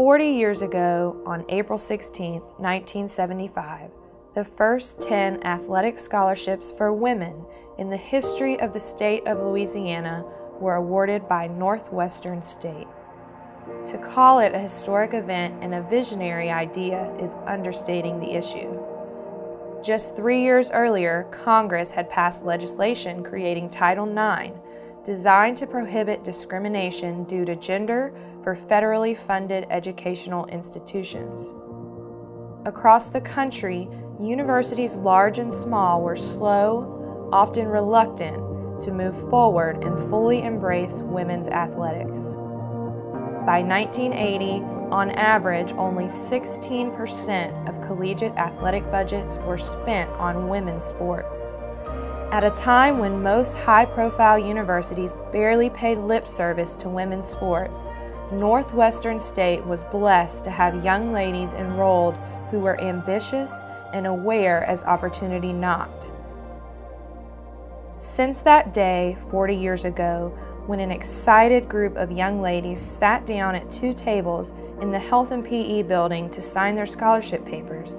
40 years ago, on April 16, 1975, the first 10 athletic scholarships for women in the history of the state of Louisiana were awarded by Northwestern State. To call it a historic event and a visionary idea is understating the issue. Just 3 years earlier, Congress had passed legislation creating Title IX, designed to prohibit discrimination due to gender for federally funded educational institutions. Across the country, universities large and small were slow, often reluctant, to move forward and fully embrace women's athletics. By 1980, on average, only 16% of collegiate athletic budgets were spent on women's sports. At a time when most high-profile universities barely paid lip service to women's sports, Northwestern State was blessed to have young ladies enrolled who were ambitious and aware as opportunity knocked. Since that day, 40 years ago, when an excited group of young ladies sat down at 2 tables in the Health and PE building to sign their scholarship papers,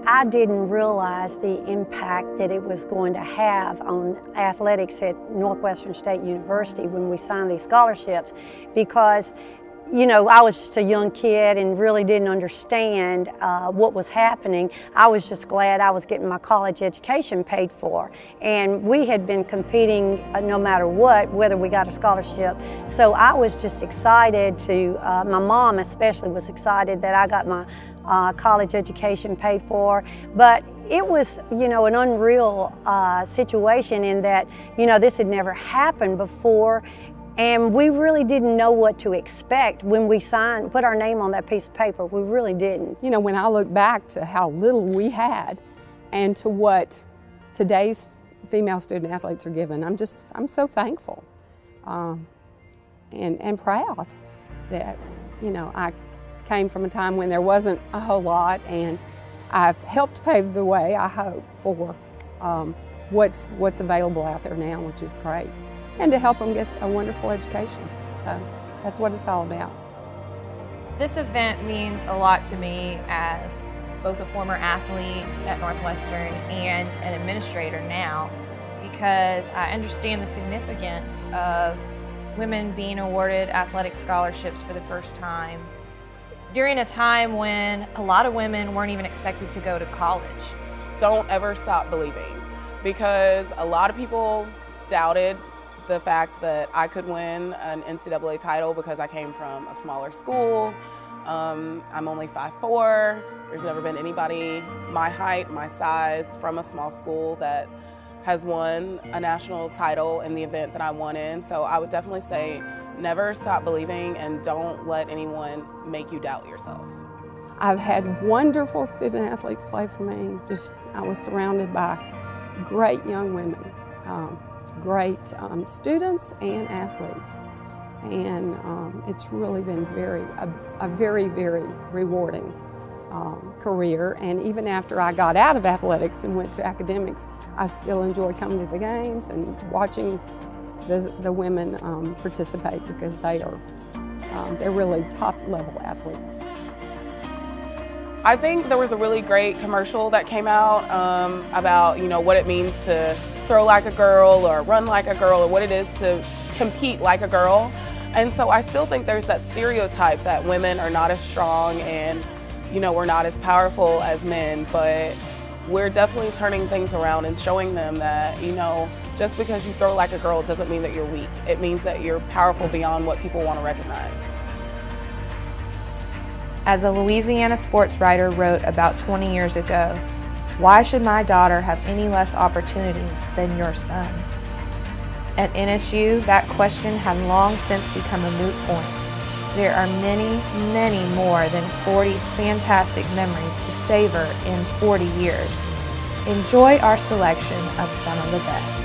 I didn't realize the impact that it was going to have on athletics at Northwestern State University when we signed these scholarships, because I was just a young kid and really didn't understand what was happening. I was just glad I was getting my college education paid for. And we had been competing no matter what, whether we got a scholarship. So I was just excited my mom especially was excited that I got my college education paid for. But it was, an unreal situation in that, this had never happened before. And we really didn't know what to expect when we put our name on that piece of paper. We really didn't. When I look back to how little we had and to what today's female student athletes are given, I'm so thankful and proud that, I came from a time when there wasn't a whole lot, and I've helped pave the way, I hope, for what's available out there now, which is great. And to help them get a wonderful education. So that's what it's all about. This event means a lot to me as both a former athlete at Northwestern and an administrator now, because I understand the significance of women being awarded athletic scholarships for the first time during a time when a lot of women weren't even expected to go to college. Don't ever stop believing, because a lot of people doubted the fact that I could win an NCAA title because I came from a smaller school. I'm only 5'4". There's never been anybody my height, my size, from a small school that has won a national title in the event that I won in. So I would definitely say never stop believing, and don't let anyone make you doubt yourself. I've had wonderful student athletes play for me. I was surrounded by great young women. Great students and athletes, and it's really been a very, very rewarding career. And even after I got out of athletics and went to academics, I still enjoy coming to the games and watching the women participate, because they're really top-level athletes. I think there was a really great commercial that came out about what it means to throw like a girl or run like a girl, or what it is to compete like a girl. And so I still think there's that stereotype that women are not as strong and we're not as powerful as men, but we're definitely turning things around and showing them that just because you throw like a girl doesn't mean that you're weak. It means that you're powerful beyond what people want to recognize. As a Louisiana sports writer wrote about 20 years ago, "Why should my daughter have any less opportunities than your son?" At NSU, that question had long since become a moot point. There are many, many more than 40 fantastic memories to savor in 40 years. Enjoy our selection of some of the best.